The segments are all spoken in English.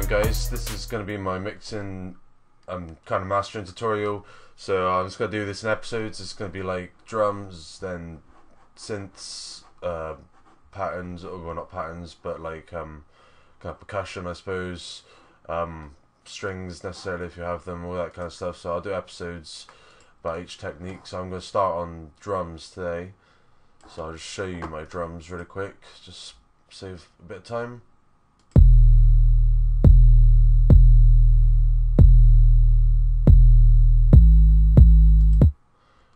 doing, guys? This is going to be my mixing kind of mastering tutorial. So I'm just going to do this in episodes. It's going to be like drums, then synths, patterns, or well, not patterns, but like kind of percussion, I suppose, strings necessarily if you have them, all that kind of stuff. So I'll do episodes about each technique. So I'm going to start on drums today. So I'll just show you my drums really quick, just save a bit of time.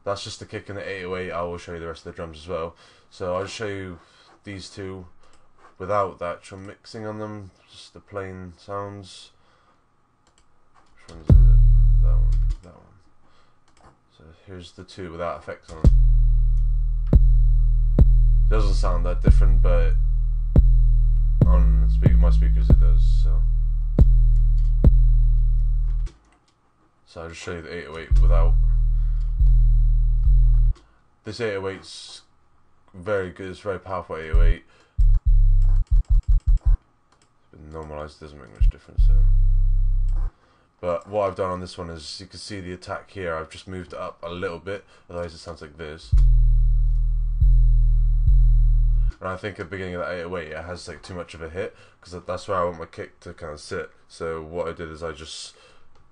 That's just the kick and the 808. I will show you the rest of the drums as well. So I'll just show you these two without the actual mixing on them, just the plain sounds. Which one's is it? That one. That one. So here's the two without effects on them. Doesn't sound that different, but on my speakers it does. So I'll just show you the 808 without. This 808's very good, it's very powerful 808. It's been normalized, doesn't make much difference. But what I've done on this one is, you can see the attack here, I've just moved it up a little bit, otherwise it sounds like this. And I think at the beginning of that 808 it has like too much of a hit, because that's where I want my kick to kind of sit. So what I did is I just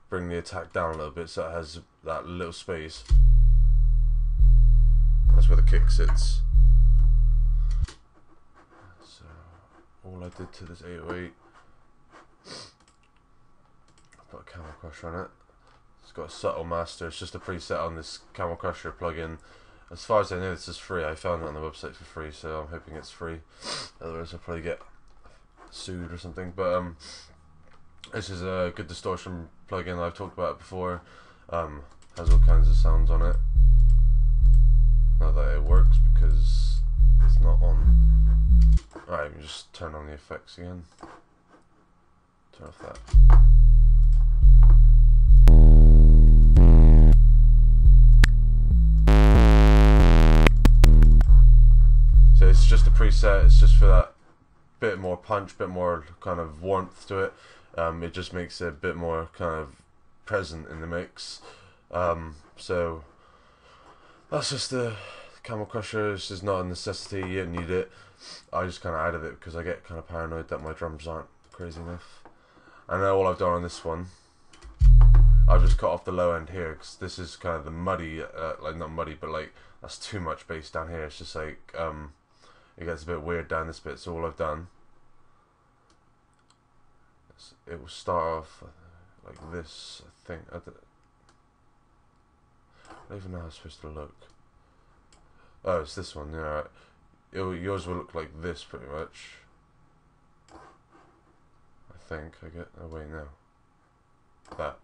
bring the attack down a little bit so it has that little space. That's where the kick sits. So all I did to this 808, I put a Camel Crusher on it. It's got a subtle master. It's just a preset on this Camel Crusher plugin. As far as I know, this is free. I found it on the website for free, so I'm hoping it's free. Otherwise, I'll probably get sued or something. But this is a good distortion plugin. I've talked about it before. Has all kinds of sounds on it. Not that it works because it's not on. Alright, let me just turn on the effects again. Turn off that. So it's just a preset, it's just for that bit more punch, bit more kind of warmth to it. It just makes it a bit more kind of present in the mix. So that's just the Camel Crusher. This is not a necessity, you don't need it. I just kind of added it because I get kind of paranoid that my drums aren't crazy enough. And all I've done on this one, I've just cut off the low end here, because this is kind of the muddy, like not muddy, but like that's too much bass down here. It's just like, it gets a bit weird down this bit, so all I've done, it will start off like this, I think. I don't even know how it's supposed to look. Oh, it's this one, yeah. Yours will look like this pretty much. I think I get. Oh wait, no. That.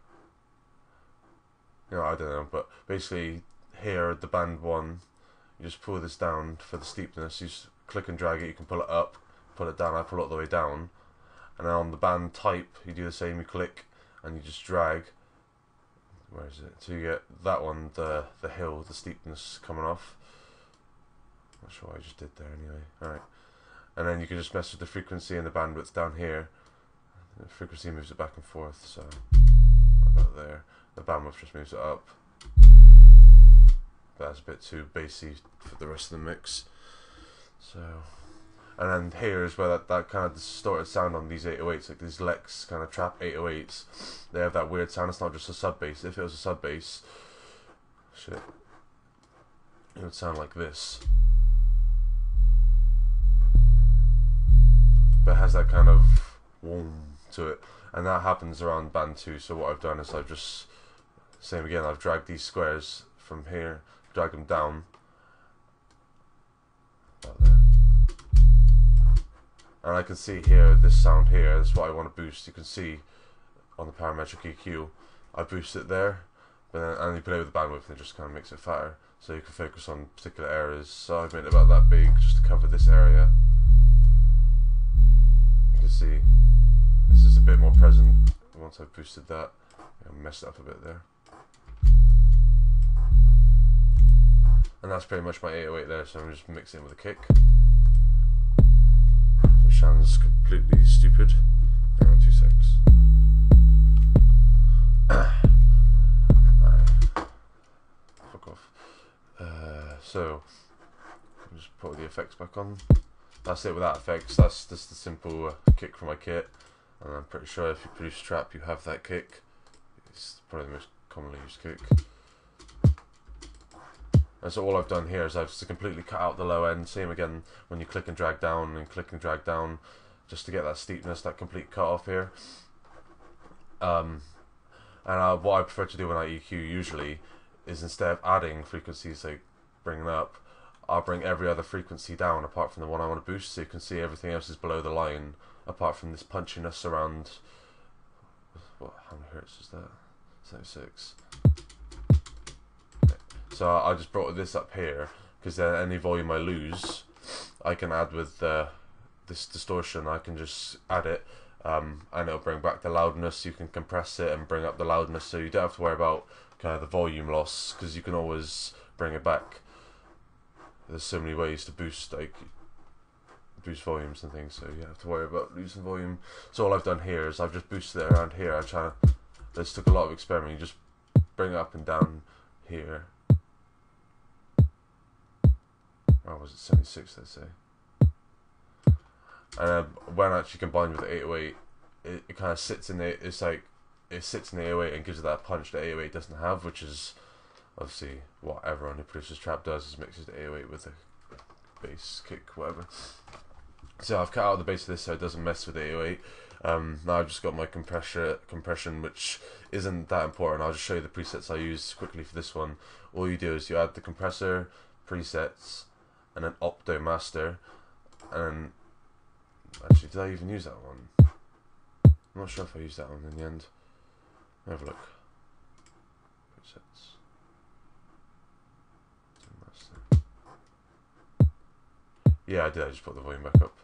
I don't know, but basically here at the band 1, you just pull this down for the steepness. You just click and drag it. You can pull it up, pull it down. I pull it all the way down, and then on the band type, you do the same. You click and you just drag. Where is it? So you get that one, the hill, the steepness coming off. Not sure what I just did there anyway. Alright. And then you can just mess with the frequency and the bandwidth down here. The frequency moves it back and forth, so about there. The bandwidth just moves it up. That's a bit too bassy for the rest of the mix. So, and then here is where that kind of distorted sound on these 808s, like these Lex kind of trap 808s, they have that weird sound. It's not just a sub bass. If it was a sub bass, shit, it would sound like this. But it has that kind of whoom to it, and that happens around band 2. So what I've done is I've just, same again, I've dragged these squares from here, drag them down, about there. And I can see here, this sound here, that's what I want to boost. You can see on the parametric EQ, I boost it there, but then, and you play with the bandwidth and it just kind of makes it fatter, so you can focus on particular areas. So I've made it about that big just to cover this area. You can see this is a bit more present once I've boosted that. I messed it up a bit there. And that's pretty much my 808 there, so I'm just mixing it with a kick. So it sounds completely stupid. Hang on 2 secs. Fuck off. So just put the effects back on. That's it without effects. That's just the simple kick from my kit, and I'm pretty sure if you produce trap you have that kick. It's probably the most commonly used kick. And so all I've done here is I've just completely cut out the low end. Same again when you click and drag down and click and drag down, just to get that steepness, that complete cut off here. And what I prefer to do when I EQ usually is, instead of adding frequencies, like bringing up, I'll bring every other frequency down apart from the one I want to boost, so you can see everything else is below the line apart from this punchiness around, what, how many hertz is that? 76. So I just brought this up here because then any volume I lose I can add with this distortion. I can just add it, and it'll bring back the loudness. You can compress it and bring up the loudness, so you don't have to worry about kind of the volume loss, because you can always bring it back. There's so many ways to boost, like boost volumes and things, so you don't have to worry about losing volume. So all I've done here is I've just boosted it around here. This took a lot of experimenting. You just bring it up and down here. Or was it 76, let's say. And when actually combined with the 808, it kind of sits in the, it's like, it sits in the 808 and gives it that punch that 808 doesn't have, which is obviously what everyone who produces trap does, is mixes the 808 with a bass kick, whatever. So I've cut out the bass of this so it doesn't mess with the 808. Now I've just got my compression, which isn't that important. I'll just show you the presets I use quickly for this one. All you do is you add the compressor, presets, and then opto master. And actually, did I even use that one? I'm not sure if I used that one in the end. Have a look. Presets. Yeah, I did. I just put the volume back up.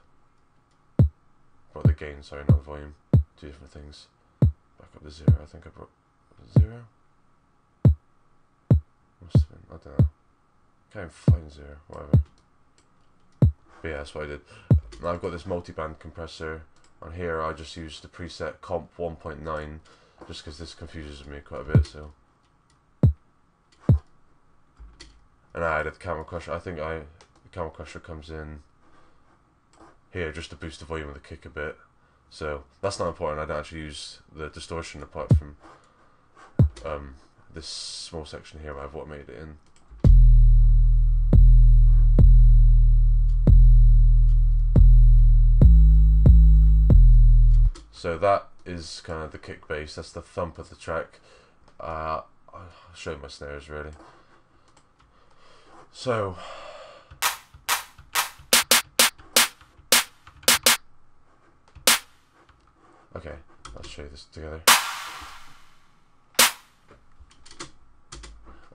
Brought the gain, sorry, not the volume. Two different things. Back up to 0. I think I brought 0. Must have been. I don't know. Can't even find 0. Whatever. But yeah, that's what I did. Now I've got this multiband compressor. On here, I just used the preset comp 1.9, just because this confuses me quite a bit. So, and I added the camera crusher. I think the camera crusher comes in here just to boost the volume of the kick a bit. So that's not important. I don't actually use the distortion apart from this small section here where I've automated it in. So that is kind of the kick bass. That's the thump of the track. I'll show you my snares really. So okay, let's show you this together.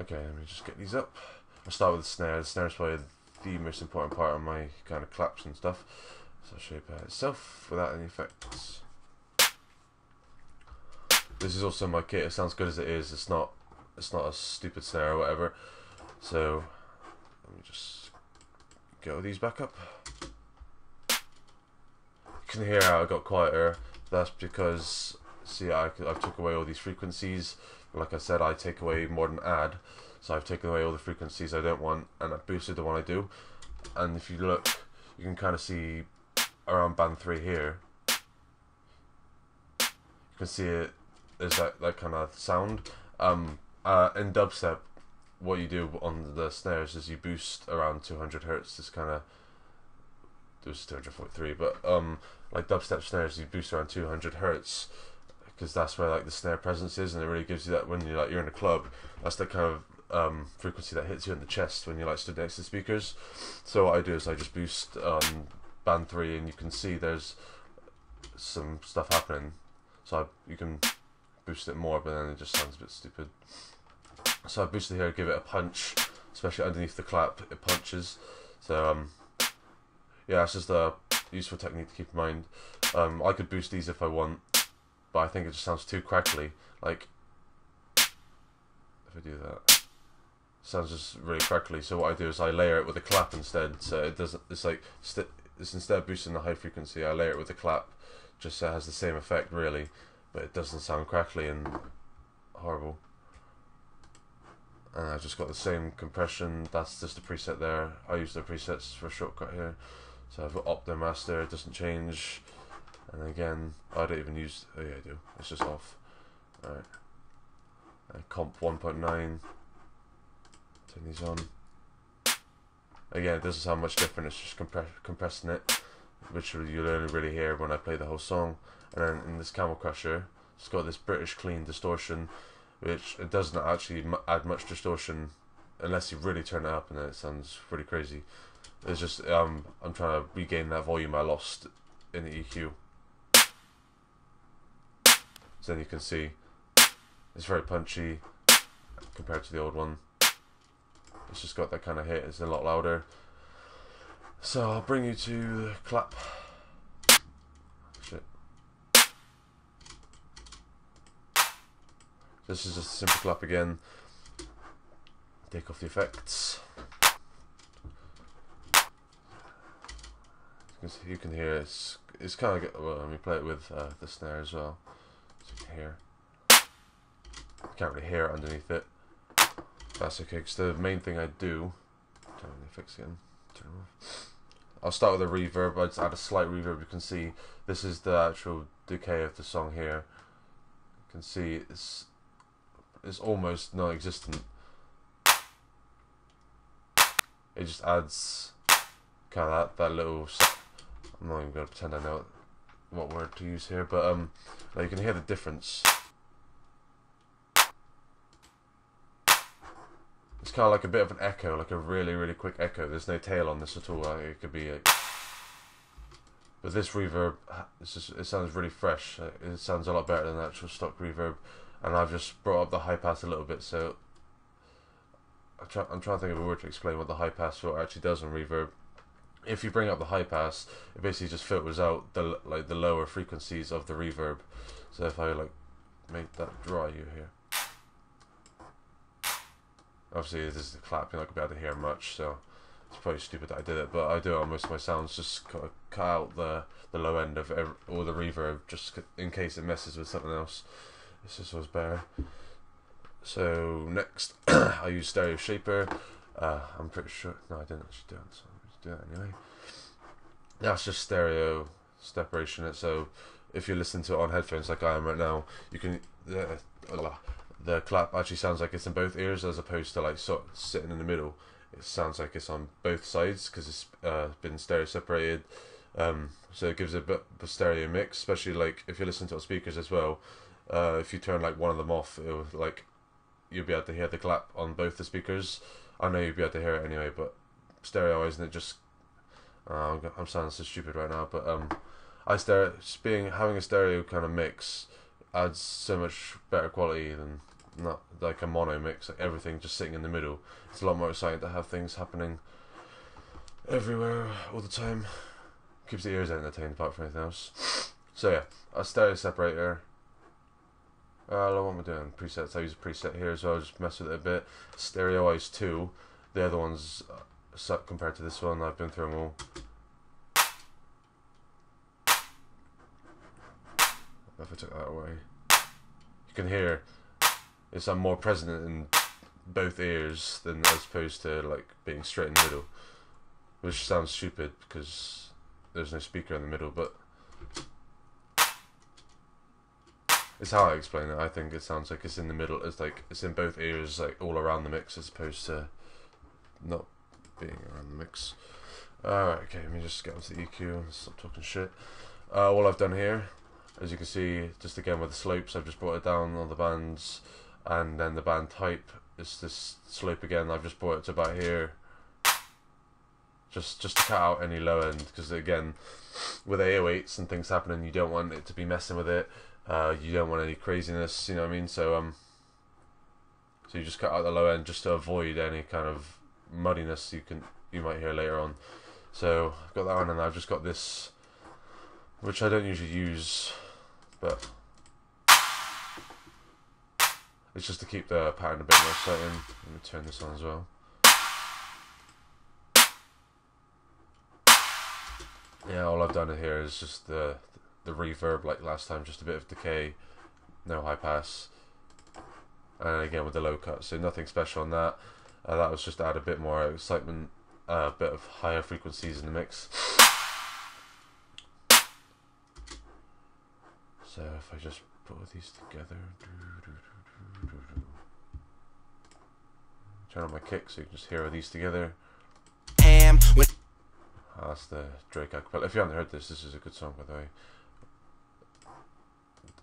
Okay, let me just get these up. I'll start with the snare. The snare is probably the most important part of my kind of claps and stuff. So I'll show you by itself without any effects. This is also my kit. It sounds good as it is. It's not a stupid snare or whatever. So let me just get all these back up. You can hear how it got quieter. That's because, see, I've took away all these frequencies. Like I said, I take away more than add. So I've taken away all the frequencies I don't want, and I've boosted the one I do. And if you look, you can kind of see around band 3 here. You can see it. There's that kind of sound. In dubstep, what you do on the snares is you boost around 200 hertz. This kind of, it was 243, but like dubstep snares, you boost around 200 hertz because that's where like the snare presence is, and it really gives you that when you're in a club. That's the kind of frequency that hits you in the chest when you're like stood next to speakers. So what I do is I just boost band 3, and you can see there's some stuff happening. So you can boost it more, but then it just sounds a bit stupid. So I boosted here, give it a punch, especially underneath the clap, it punches. So yeah, it's just a useful technique to keep in mind. I could boost these if I want, but I think it just sounds too crackly. Like if I do that, it sounds just really crackly. So what I do is I layer it with a clap instead. So it doesn't. It's like it's instead of boosting the high frequency, I layer it with a clap, just so it has the same effect really, but it doesn't sound crackly. And horrible. And I just got the same compression. That's just the preset there. I use the presets for a shortcut here. So I've got Op there, Master, it doesn't change. And again, I don't even use, oh yeah I do, it's just off. Alright. Comp 1.9. Turn these on. Again, it doesn't sound much different, it's just compressing it, which you'll only really hear when I play the whole song. And then in this Camel Crusher, it's got this British clean distortion, which it doesn't actually add much distortion unless you really turn it up, and then it sounds pretty crazy. It's just I'm trying to regain that volume I lost in the EQ. So then you can see it's very punchy compared to the old one. It's just got that kind of hit. It's a lot louder. So I'll bring you to the clap. Shit. This is just a simple clap again. Take off the effects. You can hear it's kind of, well, let me play it with the snare as well, so you can hear. You can't really hear it underneath it. That's okay, because the main thing I do, turn on the effects again, turn them off. I'll start with a reverb. I just add a slight reverb. You can see this is the actual decay of the song here. You can see it's almost non-existent. It just adds kind of that little. I'm not even going to pretend I know what word to use here, but now you can hear the difference. It's kind of like a bit of an echo, like a really, really quick echo. There's no tail on this at all. It could be, but this reverb, it sounds really fresh. It sounds a lot better than the actual stock reverb, and I've just brought up the high pass a little bit. So I'm trying to think of a word to explain what the high pass filter actually does on reverb. If you bring up the high pass, it basically just filters out the lower frequencies of the reverb. So if I like make that dry, you hear. Obviously, this is the clap. You're not gonna be able to hear much, so it's probably stupid that I did it. But I do it on most of my sounds. Just cut out the low end of all the reverb, just in case it messes with something else. This just was better. So next, I use Stereo Shaper. I'm pretty sure. No, I didn't actually do it. So do that anyway. That's just stereo separation. So if you listen to it on headphones like I am right now, you can the clap actually sounds like it's in both ears as opposed to like sort of sitting in the middle. It sounds like it's on both sides because it's been stereo separated. So it gives a bit of a stereo mix, especially like if you listen to it on speakers as well. If you turn like one of them off, it'll like you'll be able to hear the clap on both the speakers. I know you'll be able to hear it anyway, but stereo, isn't it? Just I'm sounding so stupid right now, but having a stereo kind of mix adds so much better quality than not like a mono mix. Like everything just sitting in the middle. It's a lot more exciting to have things happening everywhere all the time. Keeps the ears entertained apart from anything else. So yeah, a stereo separator. What am I doing? Presets. I use a preset here as well. Just mess with it a bit. Stereoize 2. The other ones suck compared to this one. I've been through them all. If I took that away, you can hear it's more present in both ears than as opposed to like being straight in the middle, which sounds stupid because there's no speaker in the middle, but it's how I explain it. I think it sounds like it's in the middle. It's like it's in both ears, like all around the mix, as opposed to not being around the mix. Alright, okay, let me just get onto the EQ and stop talking shit. All I've done here, as you can see, just again with the slopes, I've just brought it down on the bands, and then the band type is this slope again. I've just brought it to about here, just to cut out any low end, because again, with 808s and things happening, you don't want it to be messing with it. You don't want any craziness, you know what I mean? So so you just cut out the low end just to avoid any kind of muddiness you might hear later on. So I've got that one, and I've just got this, which I don't usually use, but it's just to keep the pattern a bit more exciting. Let me turn this on as well. Yeah, all I've done here is just the reverb like last time, just a bit of decay, no high pass. and again with the low cut, so nothing special on that. That was just to add a bit more excitement, a bit of higher frequencies in the mix. So if I just put all these together, turn on my kick so you can just hear all these together. That's the Drake acapella. If you haven't heard this is a good song, by the way.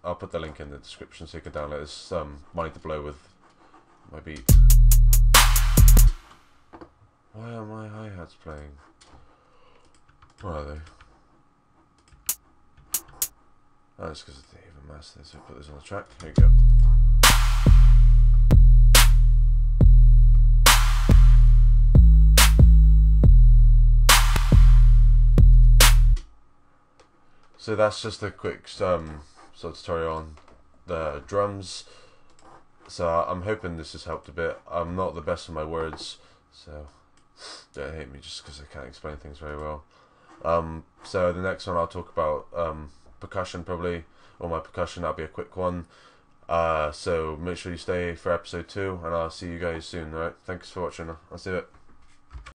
I'll put the link in the description so you can download this. Money to Blow with my beat. Why are my hi-hats playing? Where are they? Oh, it's because they even master this. So I'll put this on the track. Here you go. So that's just a quick sort of tutorial on the drums. So I'm hoping this has helped a bit. I'm not the best with my words, so don't hate me just because I can't explain things very well. So the next one I'll talk about percussion, probably, or my percussion. That'll be a quick one. So make sure you stay for episode 2, and I'll see you guys soon. Alright, thanks for watching. I'll see you.